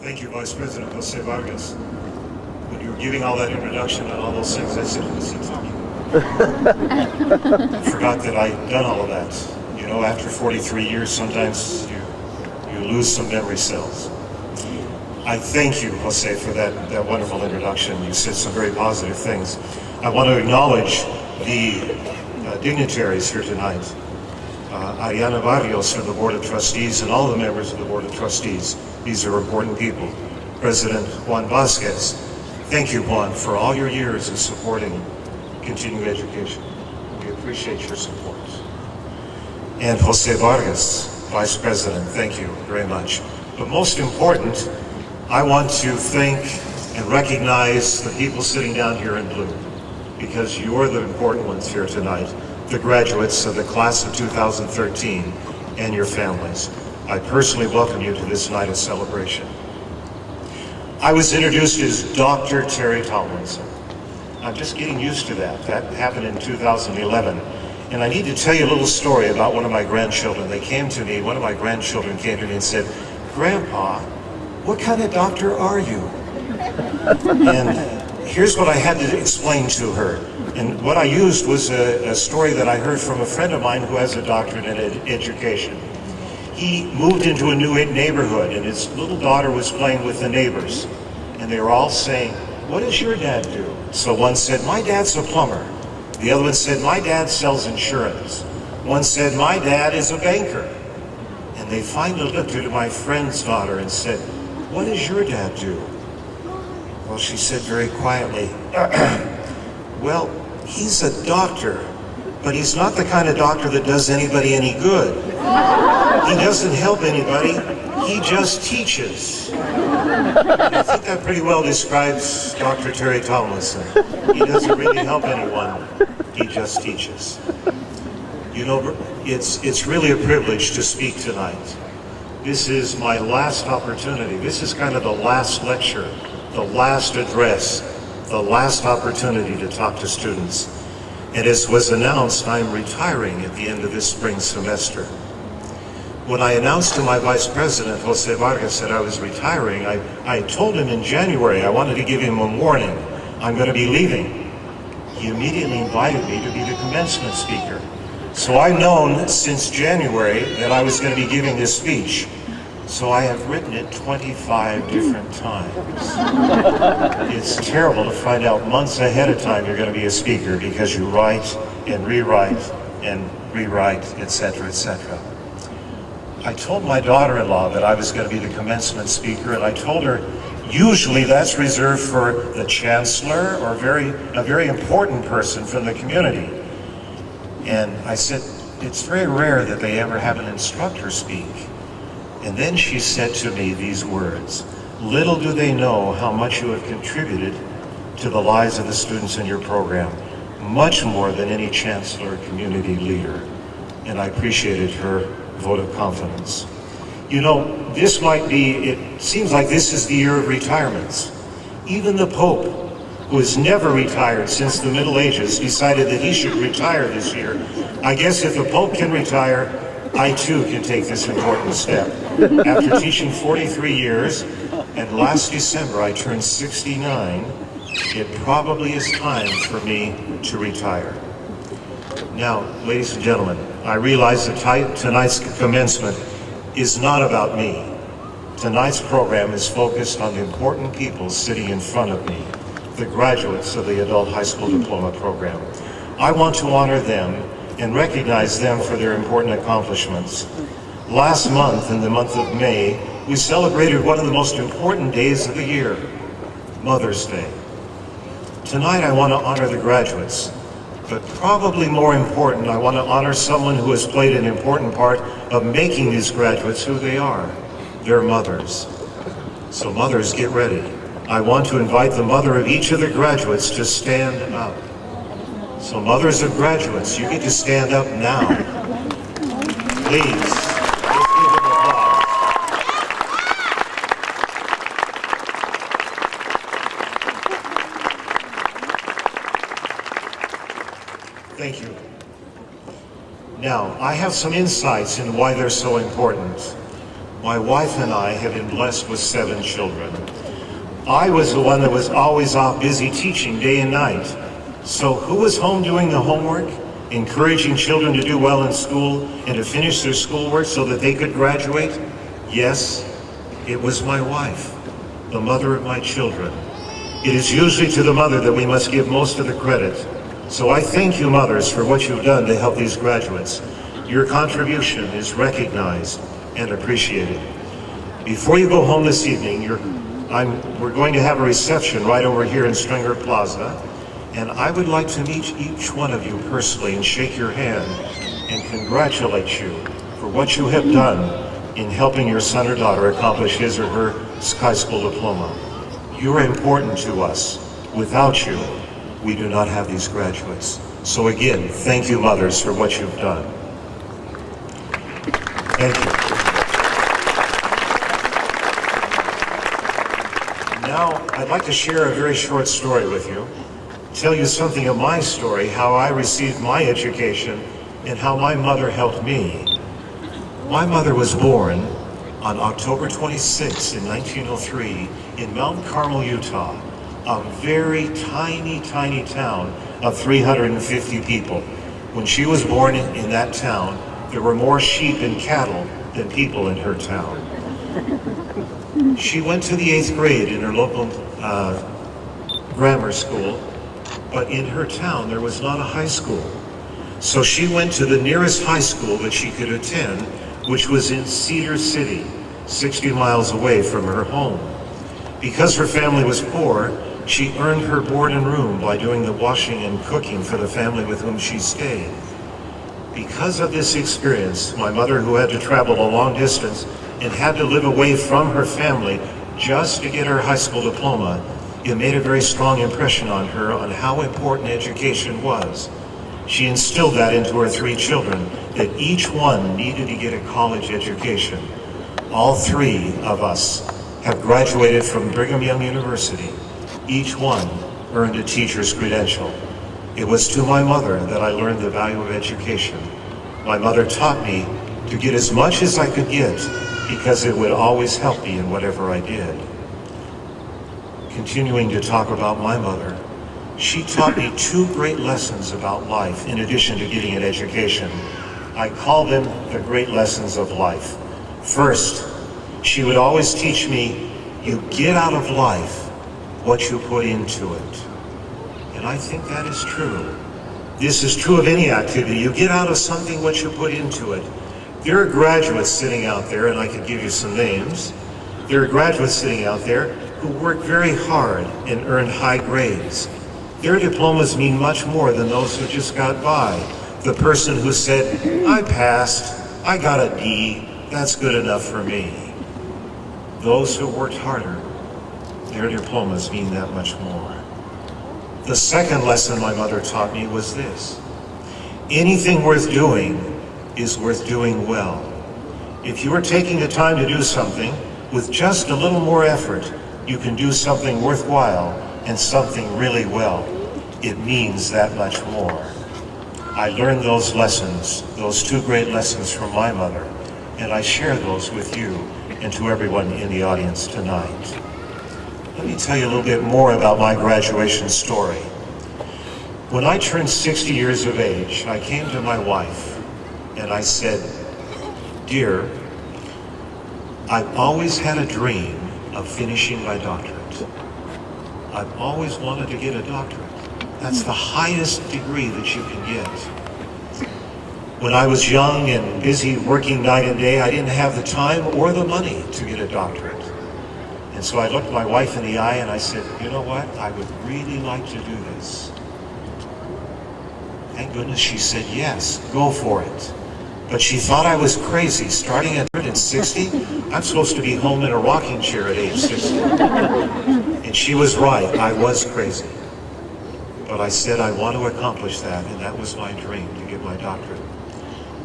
Thank you, Vice President Jose Vargas. When you were giving all that introduction and all those things, I said, who's he talking about? I forgot that I'd done all of that. You know, after 43 years, sometimes you lose some memory cells. I thank you, Jose, for that wonderful introduction. You said some very positive things. I want to acknowledge the dignitaries here tonight. Ariana Barrios from the Board of Trustees and all the members of the Board of Trustees. These are important people. President Juan Vasquez, thank you, Juan, for all your years of supporting continuing education. We appreciate your support. And Jose Vargas, Vice President, thank you very much. But most important, I want to thank and recognize the people sitting down here in blue, because you're the important ones here tonight, the graduates of the class of 2013 and your families. I personally welcome you to this night of celebration. I was introduced as Dr. Terry Tomlinson. I'm just getting used to that. That happened in 2011. And I need to tell you a little story about one of my grandchildren. One of my grandchildren came to me and said, "Grandpa, what kind of doctor are you?" And here's what I had to explain to her. And what I used was a story that I heard from a friend of mine who has a doctorate in education. He moved into a new neighborhood, and his little daughter was playing with the neighbors. And they were all saying, "What does your dad do?" So one said, "My dad's a plumber." The other one said, "My dad sells insurance." One said, "My dad is a banker." And they finally looked at my friend's daughter and said, "What does your dad do?" Well, she said very quietly, "Well, he's a doctor, but he's not the kind of doctor that does anybody any good. He doesn't help anybody, he just teaches." And I think that pretty well describes Dr. Terry Tomlinson. He doesn't really help anyone, he just teaches. You know, it's really a privilege to speak tonight. This is my last opportunity. This is kind of the last lecture, the last address, the last opportunity to talk to students. And as was announced, I'm retiring at the end of this spring semester. When I announced to my Vice President, Jose Vargas, that I was retiring, I told him in January, I wanted to give him a warning. I'm going to be leaving. He immediately invited me to be the commencement speaker. So I've known since January that I was going to be giving this speech. So I have written it 25 different times. It's terrible to find out months ahead of time you're going to be a speaker, because you write and rewrite, etc., etc. I told my daughter-in-law that I was going to be the commencement speaker, and I told her usually that's reserved for the chancellor or a very important person from the community. And I said, it's very rare that they ever have an instructor speak. And then she said to me these words, "Little do they know how much you have contributed to the lives of the students in your program, much more than any chancellor or community leader." And I appreciated her vote of confidence. You know, it seems like this is the year of retirements. Even the Pope, who has never retired since the Middle Ages, decided that he should retire this year. I guess if the Pope can retire, I too can take this important step. After teaching 43 years, and last December I turned 69, it probably is time for me to retire. Now, ladies and gentlemen, I realize that tonight's commencement is not about me. Tonight's program is focused on the important people sitting in front of me, the graduates of the Adult High School Diploma program. I want to honor them and recognize them for their important accomplishments. Last month, in the month of May, we celebrated one of the most important days of the year, Mother's Day. Tonight I want to honor the graduates, but probably more important, I want to honor someone who has played an important part of making these graduates who they are, their mothers. So mothers, get ready. I want to invite the mother of each of the graduates to stand up. So mothers of graduates, you get to stand up now. Please, let's give them applause. Thank you. Now, I have some insights into why they're so important. My wife and I have been blessed with 7 children. I was the one that was always off busy teaching day and night. So who was home doing the homework, encouraging children to do well in school and to finish their schoolwork so that they could graduate? Yes, it was my wife, the mother of my children. It is usually to the mother that we must give most of the credit. So I thank you, mothers, for what you've done to help these graduates. Your contribution is recognized and appreciated. Before you go home this evening, we're going to have a reception right over here in Stringer Plaza, and I would like to meet each one of you personally and shake your hand and congratulate you for what you have done in helping your son or daughter accomplish his or her high school diploma. You're important to us. Without you, we do not have these graduates. So again, thank you, mothers, for what you've done. Thank you. Now, I'd like to share a very short story with you, tell you something of my story, how I received my education, and how my mother helped me. My mother was born on October 26 in 1903 in Mount Carmel, Utah, a very tiny, tiny town of 350 people. When she was born in that town, there were more sheep and cattle than people in her town. She went to the 8th grade in her local grammar school, but in her town there was not a high school. So she went to the nearest high school that she could attend, which was in Cedar City, 60 miles away from her home. Because her family was poor, she earned her board and room by doing the washing and cooking for the family with whom she stayed. Because of this experience, my mother, who had to travel a long distance and had to live away from her family just to get her high school diploma, it made a very strong impression on her on how important education was. She instilled that into her 3 children, that each one needed to get a college education. All 3 of us have graduated from Brigham Young University. Each one earned a teacher's credential. It was to my mother that I learned the value of education. My mother taught me to get as much as I could get because it would always help me in whatever I did. Continuing to talk about my mother, she taught me 2 great lessons about life in addition to getting an education. I call them the great lessons of life. First, she would always teach me, you get out of life what you put into it. And I think that is true. This is true of any activity. You get out of something what you put into it. There are graduates sitting out there, and I could give you some names. There are graduates sitting out there who work very hard and earn high grades. Their diplomas mean much more than those who just got by. The person who said, I passed, I got a D, that's good enough for me. Those who worked harder, their diplomas mean that much more. The second lesson my mother taught me was this: anything worth doing is worth doing well. If you are taking the time to do something, with just a little more effort, you can do something worthwhile and something really well. It means that much more. I learned those lessons, those 2 great lessons from my mother, and I share those with you and to everyone in the audience tonight. Let me tell you a little bit more about my graduation story. When I turned 60 years of age, I came to my wife and I said, Dear, I've always had a dream of finishing my doctorate. I've always wanted to get a doctorate. That's the highest degree that you can get. When I was young and busy working night and day, I didn't have the time or the money to get a doctorate. And so I looked my wife in the eye and I said, you know what? I would really like to do this. Thank goodness she said, yes, go for it. But she thought I was crazy. Starting at 60, I'm supposed to be home in a rocking chair at age 60. And she was right, I was crazy. But I said I want to accomplish that, and that was my dream, to get my doctorate.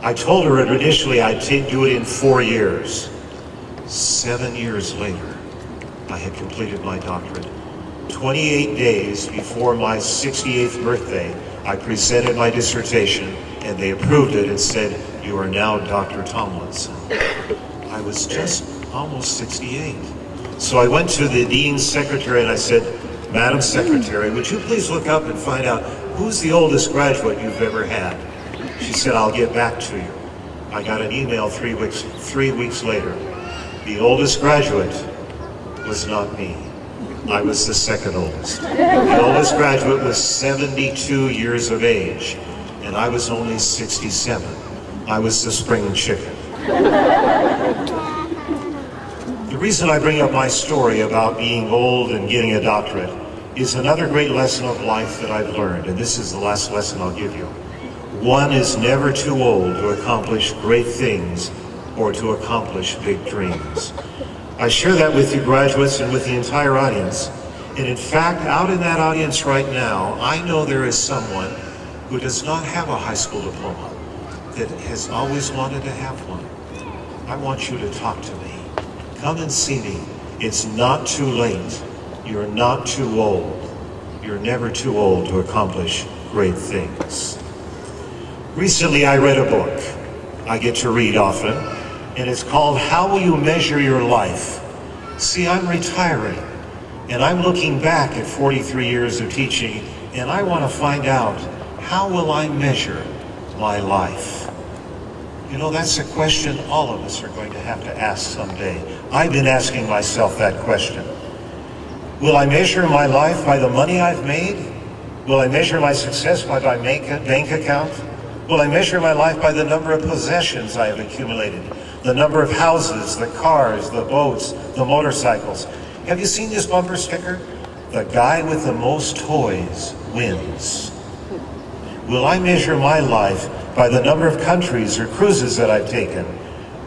I told her initially I'd do it in 4 years. 7 years later, I had completed my doctorate. 28 days before my 68th birthday, I presented my dissertation, and they approved it and said, you are now Dr. Tomlinson. I I was just almost 68. So I went to the Dean's secretary and I said, Madam Secretary, would you please look up and find out who's the oldest graduate you've ever had? She said, I'll get back to you. I got an email 3 weeks later. The oldest graduate was not me. I was the second oldest. The oldest graduate was 72 years of age, and I was only 67. I was the spring chicken. The reason I bring up my story about being old and getting a doctorate is another great lesson of life that I've learned, and this is the last lesson I'll give you. One is never too old to accomplish great things or to accomplish big dreams. I share that with you graduates and with the entire audience. And in fact, out in that audience right now, I know there is someone who does not have a high school diploma that has always wanted to have one. I want you to talk to me. Come and see me. It's not too late. You're not too old. You're never too old to accomplish great things. Recently, I read a book. I get to read often, and it's called How Will You Measure Your Life? See, I'm retiring, and I'm looking back at 43 years of teaching, and I want to find out, how will I measure my life? You know, that's a question all of us are going to have to ask someday. I've been asking myself that question. Will I measure my life by the money I've made? Will I measure my success by my bank account? Will I measure my life by the number of possessions I have accumulated? The number of houses, the cars, the boats, the motorcycles. Have you seen this bumper sticker? The guy with the most toys wins. Will I measure my life by the number of countries or cruises that I've taken?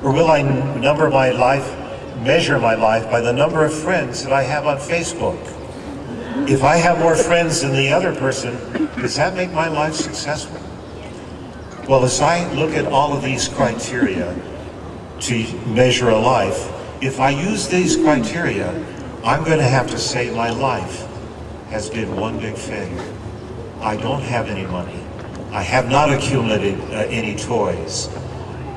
Or will I measure my life by the number of friends that I have on Facebook? If I have more friends than the other person, does that make my life successful? Well, as I look at all of these criteria to measure a life, if I use these criteria, I'm going to have to say my life has been one big failure. I don't have any money. I have not accumulated any toys.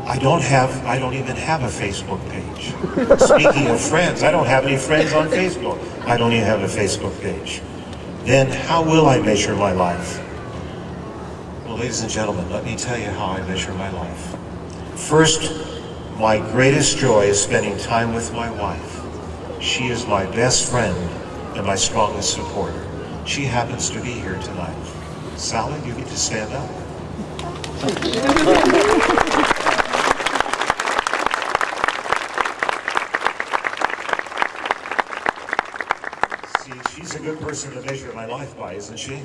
I don't even have a Facebook page. Speaking of friends, I don't have any friends on Facebook. I don't even have a Facebook page. Then how will I measure my life? Well, ladies and gentlemen, let me tell you how I measure my life. First, my greatest joy is spending time with my wife. She is my best friend and my strongest supporter. She happens to be here tonight. Sally, you get to stand up. See, she's a good person to measure my life by, isn't she?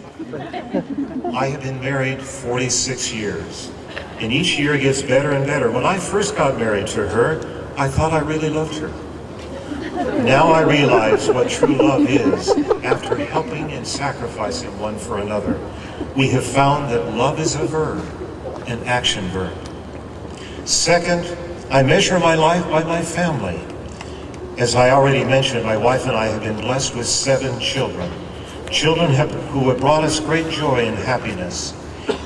I have been married 46 years, and each year gets better and better. When I first got married to her, I thought I really loved her. Now I realize what true love is after helping and sacrificing one for another. We have found that love is a verb, an action verb. Second, I measure my life by my family. As I already mentioned, my wife and I have been blessed with 7 children. Children who have brought us great joy and happiness.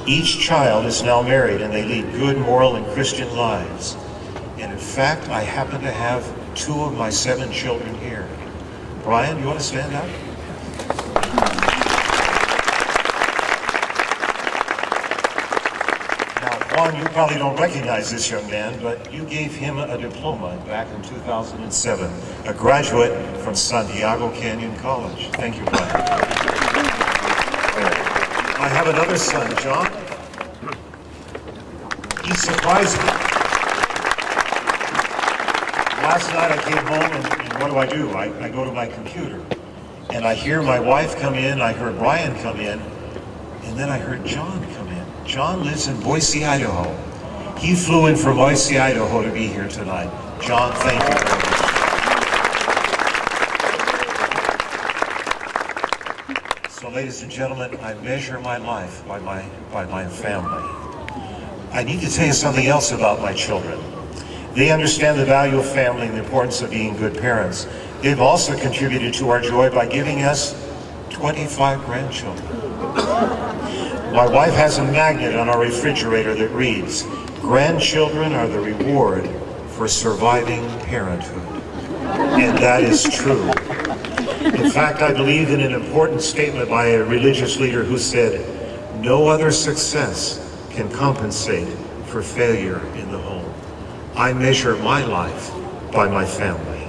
Each child is now married and they lead good, moral, and Christian lives. And in fact, I happen to have 2 of my 7 children here. Brian, you want to stand up? Now, Juan, you probably don't recognize this young man, but you gave him a diploma back in 2007, a graduate from Santiago Canyon College. Thank you, Brian. I have another son, John. He surprised me. Last night I came home and what do? I go to my computer and I hear my wife come in, I heard Brian come in, and then I heard John come in. John lives in Boise, Idaho. He flew in from Boise, Idaho to be here tonight. John, thank you very much. So ladies and gentlemen, I measure my life by my family. I need to tell you something else about my children. They understand the value of family and the importance of being good parents. They've also contributed to our joy by giving us 25 grandchildren. My wife has a magnet on our refrigerator that reads, "Grandchildren are the reward for surviving parenthood. And that is true. In fact, I believe in an important statement by a religious leader who said, "No other success can compensate for failure in the home." I measure my life by my family.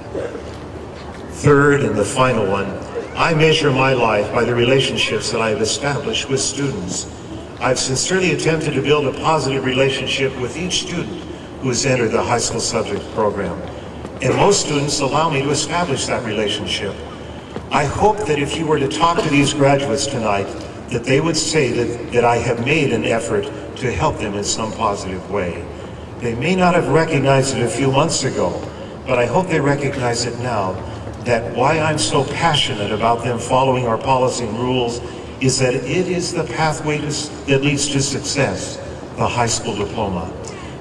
Third, and the final one, I measure my life by the relationships that I have established with students. I've sincerely attempted to build a positive relationship with each student who has entered the high school subject program. And most students allow me to establish that relationship. I hope that if you were to talk to these graduates tonight, that they would say that I have made an effort to help them in some positive way. They may not have recognized it a few months ago, but I hope they recognize it now, that why I'm so passionate about them following our policy and rules is that it is the pathway that leads to success, the high school diploma.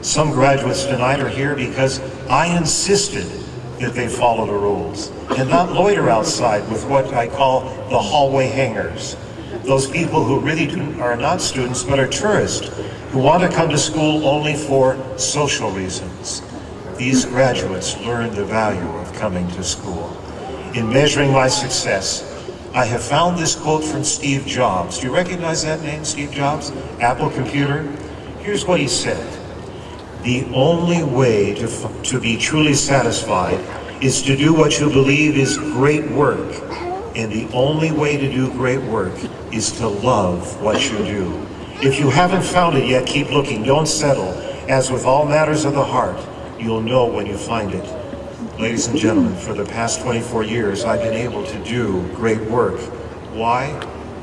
Some graduates tonight are here because I insisted that they follow the rules and not loiter outside with what I call the hallway hangers. Those people who really are not students but are tourists who want to come to school only for social reasons. These graduates learn the value of coming to school. In measuring my success, I have found this quote from Steve Jobs. Do you recognize that name, Steve Jobs? Apple Computer? Here's what he said. The only way to be truly satisfied is to do what you believe is great work. And the only way to do great work is to love what you do. If you haven't found it yet, keep looking. Don't settle. As with all matters of the heart, you'll know when you find it. Ladies and gentlemen, for the past 24 years, I've been able to do great work. Why?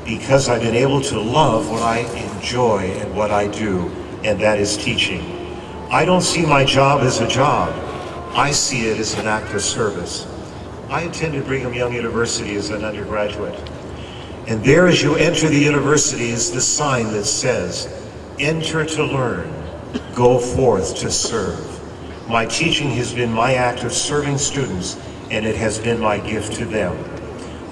Because I've been able to love what I enjoy and what I do, and that is teaching. I don't see my job as a job. I see it as an act of service. I attended Brigham Young University as an undergraduate. And there, as you enter the university, is the sign that says, "Enter to learn, go forth to serve." My teaching has been my act of serving students, and it has been my gift to them.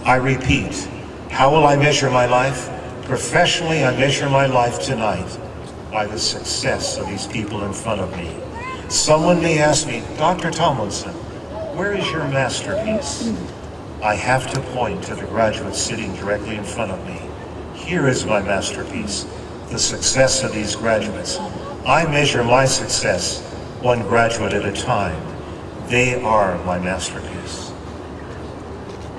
I repeat, how will I measure my life? Professionally, I measure my life tonight by the success of these people in front of me. Someone may ask me, "Dr. Tomlinson, where is your masterpiece?" I have to point to the graduate sitting directly in front of me. Here is my masterpiece, the success of these graduates. I measure my success one graduate at a time. They are my masterpiece.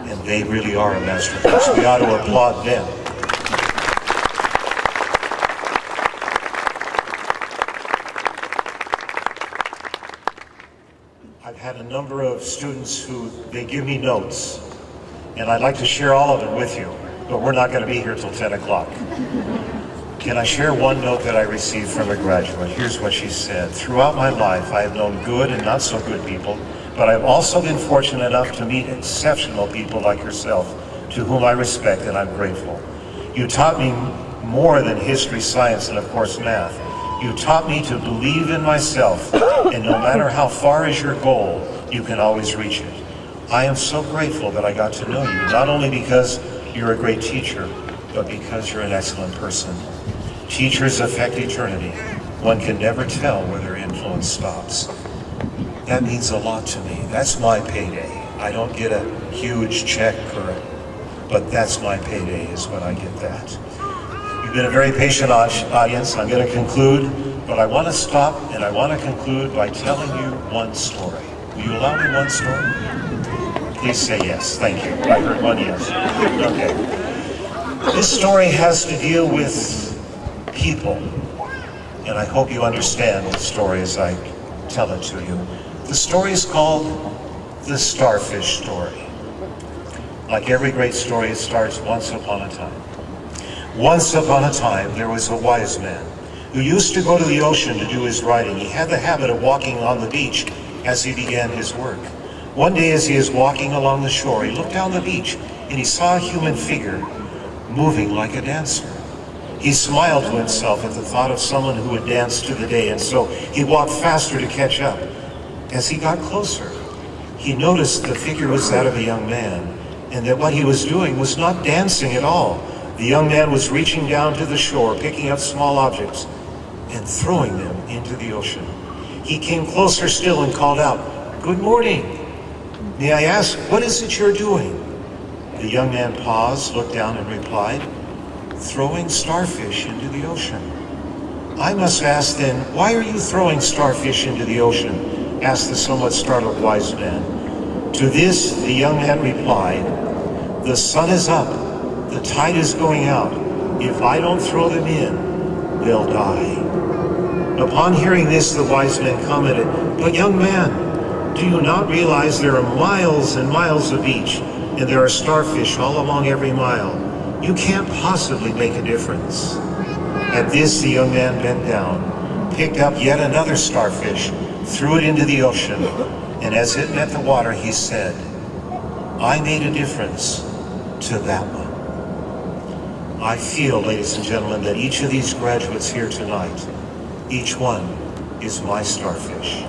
And they really are a masterpiece. We ought to applaud them. I've had a number of students who, they give me notes, and I'd like to share all of it with you, but we're not going to be here till 10 o'clock. Can I share one note that I received from a graduate? Here's what she said. "Throughout my life, I have known good and not so good people, but I've also been fortunate enough to meet exceptional people like yourself, to whom I respect and I'm grateful. You taught me more than history, science, and of course math. You taught me to believe in myself, and no matter how far is your goal, you can always reach it. I am so grateful that I got to know you, not only because you're a great teacher, but because you're an excellent person. Teachers affect eternity. One can never tell where their influence stops." That means a lot to me. That's my payday. I don't get a huge check, but that's my payday, is when I get that. You've been a very patient audience. I'm going to conclude, but I want to stop and I want to conclude by telling you one story. Will you allow me one story? Please say yes. Thank you. I heard one yes. Okay. This story has to deal with people, and I hope you understand the story as I tell it to you. The story is called The Starfish Story. Like every great story, it starts once upon a time. Once upon a time, there was a wise man who used to go to the ocean to do his writing. He had the habit of walking on the beach as he began his work. One day, as he was walking along the shore, he looked down the beach and he saw a human figure moving like a dancer. He smiled to himself at the thought of someone who would dance to the day, and so he walked faster to catch up. As he got closer, he noticed the figure was that of a young man, and that what he was doing was not dancing at all. The young man was reaching down to the shore, picking up small objects, and throwing them into the ocean. He came closer still and called out, "Good morning. May I ask, what is it you're doing?" The young man paused, looked down, and replied, "Throwing starfish into the ocean." "I must ask then, why are you throwing starfish into the ocean?" asked the somewhat startled wise man. To this, the young man replied, "The sun is up, the tide is going out. If I don't throw them in, they'll die." Upon hearing this, the wise man commented, "But young man, do you not realize there are miles and miles of beach, and there are starfish all along every mile? You can't possibly make a difference." At this, the young man bent down, picked up yet another starfish, threw it into the ocean, and as it met the water, he said, "I made a difference to that one." I feel, ladies and gentlemen, that each of these graduates here tonight, each one is my starfish,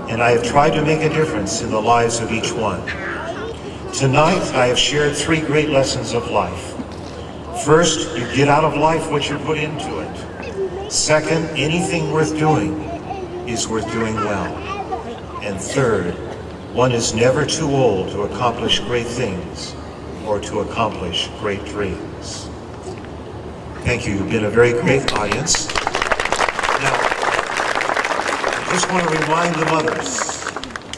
and I have tried to make a difference in the lives of each one. Tonight, I have shared 3 great lessons of life. First, you get out of life what you put into it. Second, anything worth doing is worth doing well. And third, one is never too old to accomplish great things or to accomplish great dreams. Thank you. You've been a very great audience. Now, I just want to remind the mothers,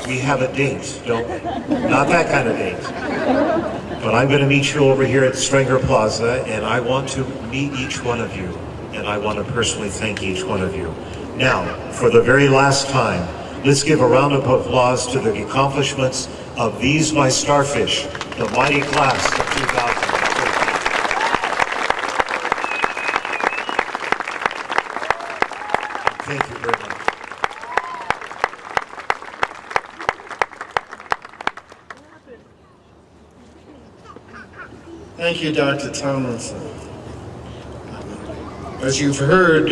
we have a date, don't we? Not that kind of date. But I'm going to meet you over here at Strenger Plaza, and I want to meet each one of you, and I want to personally thank each one of you. Now, for the very last time, let's give a round of applause to the accomplishments of these my starfish, the mighty class of 2013. Thank you very much. Thank you, Dr. Tomlinson. As you've heard,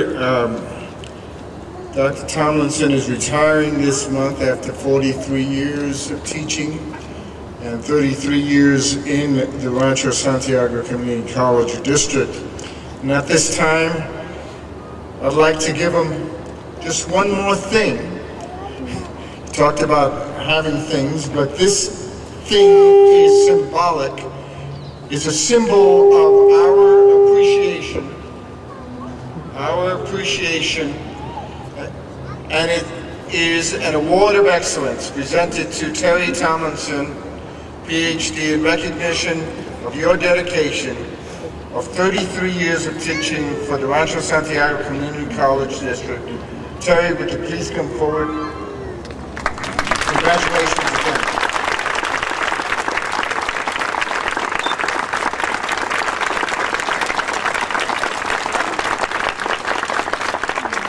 Dr. Tomlinson is retiring this month after 43 years of teaching and 33 years in the Rancho Santiago Community College District. And at this time, I'd like to give him just one more thing. He talked about having things, but this thing is symbolic. It's a symbol of our appreciation, and it is an award of excellence presented to Terry Tomlinson, PhD, in recognition of your dedication of 33 years of teaching for the Rancho Santiago Community College District. Terry, would you please come forward? Congratulations.